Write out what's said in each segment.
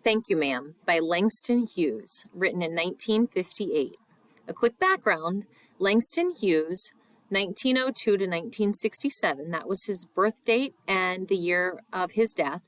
Thank You, Ma'am by Langston Hughes, written in 1958. A quick background, Langston Hughes, 1902 to 1967, that was his birth date and the year of his death,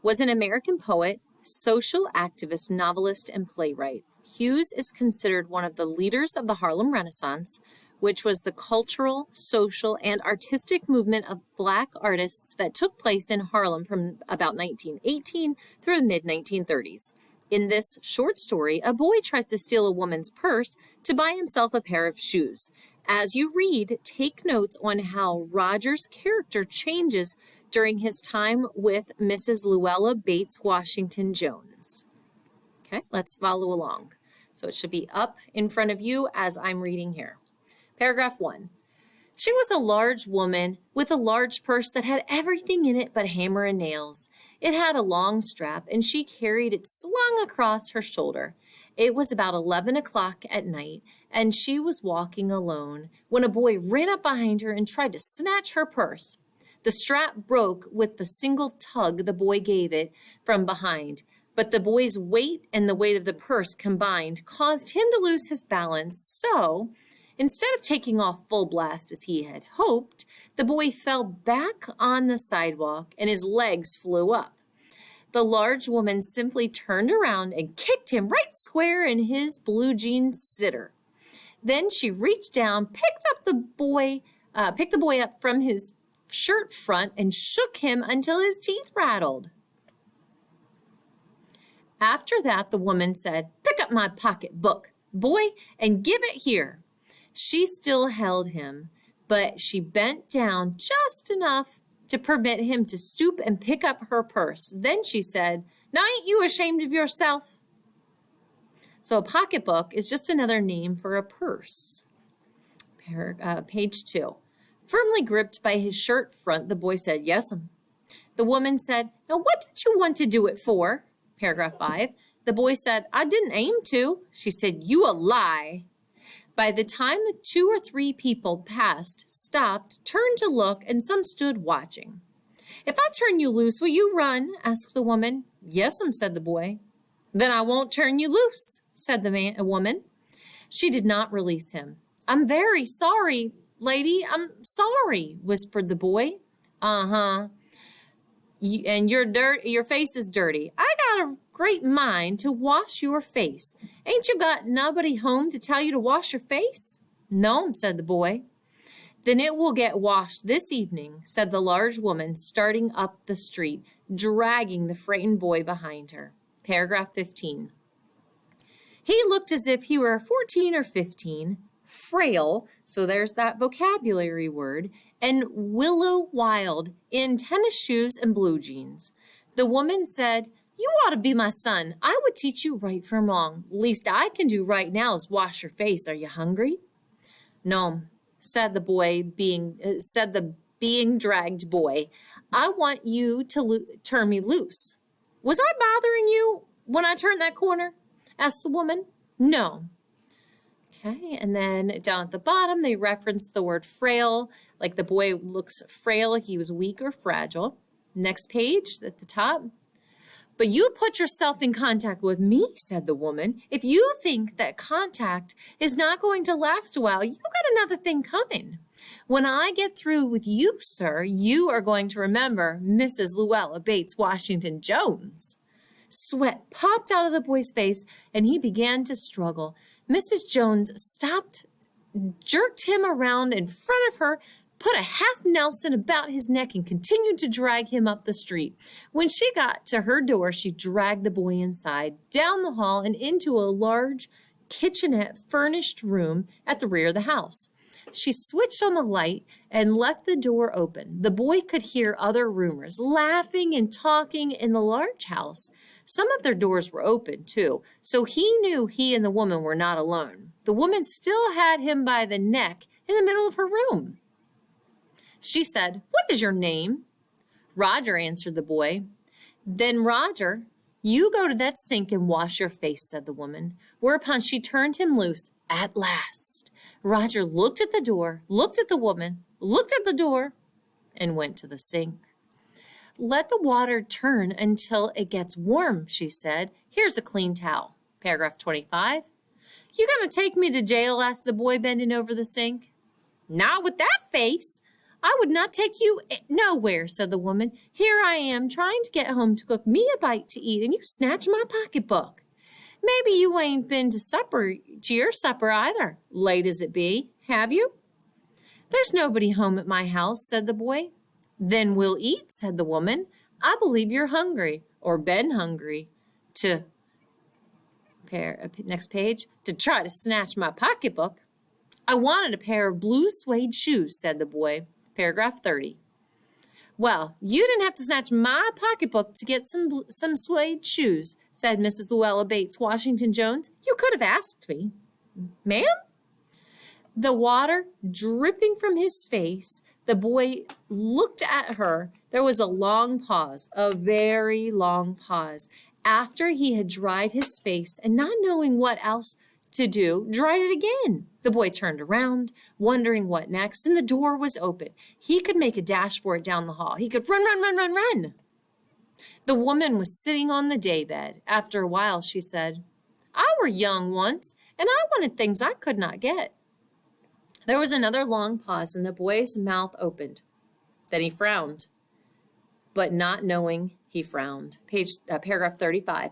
was an American poet, social activist, novelist, and playwright. Hughes is considered one of the leaders of the Harlem Renaissance, which was the cultural, social, and artistic movement of Black artists that took place in Harlem from about 1918 through the mid-1930s. In this short story, a boy tries to steal a woman's purse to buy himself a pair of shoes. As you read, take notes on how Roger's character changes during his time with Mrs. Luella Bates Washington Jones. Okay, let's follow along. So it should be up in front of you as I'm reading here. Paragraph 1. She was a large woman with a large purse that had everything in it but hammer and nails. It had a long strap, and she carried it slung across her shoulder. It was about 11 o'clock at night, and she was walking alone when a boy ran up behind her and tried to snatch her purse. The strap broke with the single tug the boy gave it from behind, but the boy's weight and the weight of the purse combined caused him to lose his balance, so instead of taking off full blast as he had hoped, the boy fell back on the sidewalk and his legs flew up. The large woman simply turned around and kicked him right square in his blue jean sitter. Then she reached down, picked the boy up from his shirt front and shook him until his teeth rattled. After that, the woman said, "Pick up my pocketbook, boy, and give it here." She still held him, but she bent down just enough to permit him to stoop and pick up her purse. Then she said, "Now ain't you ashamed of yourself?" So a pocketbook is just another name for a purse. Page 2. Firmly gripped by his shirt front, the boy said, "Yes'm." The woman said, "Now what did you want to do it for?" Paragraph 5. The boy said, "I didn't aim to." She said, "You a lie." By the time the 2 or 3 people passed, stopped, turned to look, and some stood watching. "If I turn you loose, will you run?" asked the woman. "Yes'm," said the boy. "Then I won't turn you loose," said the woman. She did not release him. "I'm very sorry, lady, I'm sorry," whispered the boy. "Uh-huh. And your face is dirty. I got a great mind to wash your face. Ain't you got nobody home to tell you to wash your face?" "No," said the boy. "Then it will get washed this evening," said the large woman, starting up the street, dragging the frightened boy behind her. Paragraph 15. He looked as if he were 14 or 15, frail, so there's that vocabulary word, and willow wild in tennis shoes and blue jeans. The woman said, "You ought to be my son. I would teach you right from wrong. Least I can do right now is wash your face. Are you hungry?" "No," said the being dragged boy. "I want you to turn me loose." "Was I bothering you when I turned that corner?" asked the woman. "No." Okay, and then down at the bottom, they reference the word frail, like the boy looks frail, he was weak or fragile. Next page at the top. "But you put yourself in contact with me," said the woman. "If you think that contact is not going to last a while, you got another thing coming. When I get through with you, sir, you are going to remember Mrs. Luella Bates Washington Jones." Sweat popped out of the boy's face, and he began to struggle. Mrs. Jones stopped, jerked him around in front of her, put a half Nelson about his neck, and continued to drag him up the street. When she got to her door, she dragged the boy inside, down the hall, and into a large kitchenette furnished room at the rear of the house. She switched on the light and left the door open. The boy could hear other roomers laughing and talking in the large house. Some of their doors were open, too, so he knew he and the woman were not alone. The woman still had him by the neck in the middle of her room. She said, "What is your name?" "Roger," answered the boy. "Then, Roger, you go to that sink and wash your face," said the woman, whereupon she turned him loose at last. Roger looked at the door, looked at the woman, looked at the door, and went to the sink. Let the water turn until it gets warm, she said. Here's a clean towel. Paragraph 25. You gonna take me to jail? Asked the boy, bending over the sink. Not with that face. I would not take you nowhere, said the woman. Here I am trying to get home to cook me a bite to eat, and you snatch my pocketbook. Maybe you ain't been to your supper either, late as it be, have you? There's nobody home at my house, said the boy. Then we'll eat, said the woman. I believe you're hungry, or been hungry, next page, to try to snatch my pocketbook. I wanted a pair of blue suede shoes, said the boy. Paragraph 30. Well, you didn't have to snatch my pocketbook to get some suede shoes, said Mrs. Luella Bates Washington Jones. You could have asked me. Ma'am? The water dripping from his face, the boy looked at her. There was a long pause, a very long pause. After he had dried his face and not knowing what else to do, dried it again. The boy turned around, wondering what next, and the door was open. He could make a dash for it down the hall. He could run, run, run, run, run. The woman was sitting on the daybed. After a while, she said, I were young once, and I wanted things I could not get. There was another long pause, and the boy's mouth opened. Then he frowned, but not knowing he frowned. Paragraph 35.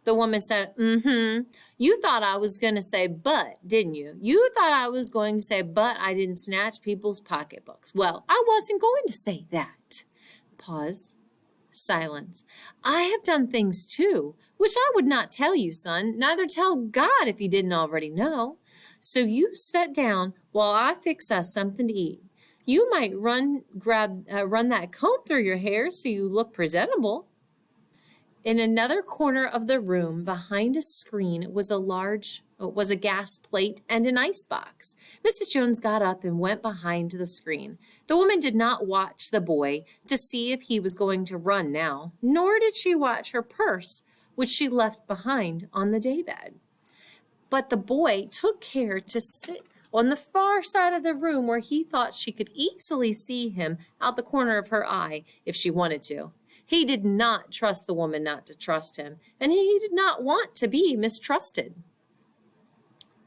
The woman said, You thought I was going to say but, didn't you? You thought I was going to say but I didn't snatch people's pocketbooks. Well, I wasn't going to say that. Pause. Silence. I have done things too, which I would not tell you, son, neither tell God if you didn't already know. So you sit down while I fix us something to eat. You might run that comb through your hair so you look presentable. In another corner of the room, behind a screen, was a gas plate and an icebox. Mrs. Jones got up and went behind the screen. The woman did not watch the boy to see if he was going to run now, nor did she watch her purse, which she left behind on the daybed. But the boy took care to sit on the far side of the room where he thought she could easily see him out the corner of her eye if she wanted to. He did not trust the woman not to trust him, and he did not want to be mistrusted.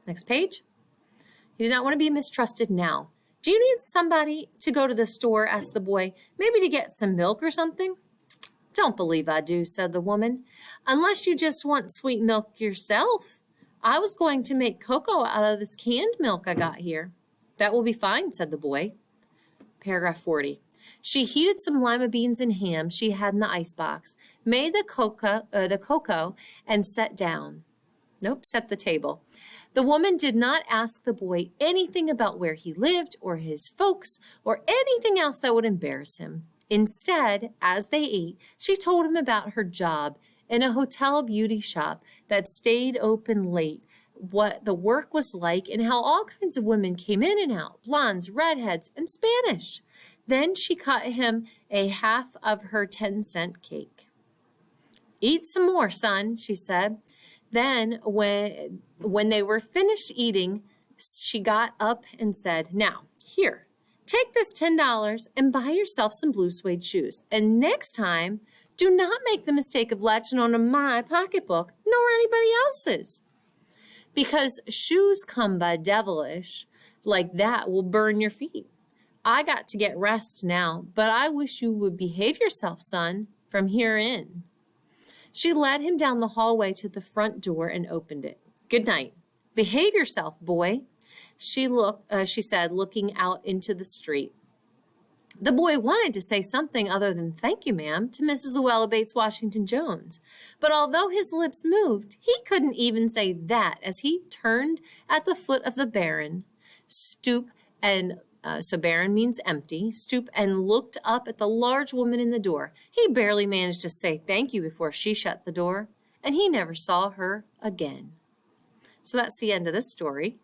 Next page. He did not want to be mistrusted now. Do you need somebody to go to the store? Asked the boy. Maybe to get some milk or something? Don't believe I do, said the woman. Unless you just want sweet milk yourself. I was going to make cocoa out of this canned milk I got here. That will be fine, said the boy. Paragraph 40. She heated some lima beans and ham she had in the icebox, made the cocoa, and set the table. The woman did not ask the boy anything about where he lived or his folks or anything else that would embarrass him. Instead, as they ate, she told him about her job in a hotel beauty shop that stayed open late, what the work was like, and how all kinds of women came in and out, blondes, redheads, and Spanish. Then she cut him a half of her 10-cent cake. Eat some more, son, she said. Then when they were finished eating, she got up and said, Now, here, take this $10 and buy yourself some blue suede shoes. And next time, do not make the mistake of latching onto my pocketbook, nor anybody else's. Because shoes come by devilish like that will burn your feet. I got to get rest now, but I wish you would behave yourself, son, from here in. She led him down the hallway to the front door and opened it. Good night. Behave yourself, boy, she said, looking out into the street. The boy wanted to say something other than thank you, ma'am, to Mrs. Luella Bates Washington Jones. But although his lips moved, he couldn't even say that as he turned at the foot of the barren, so barren means empty, stooped and looked up at the large woman in the door. He barely managed to say thank you before she shut the door, and he never saw her again. So that's the end of this story.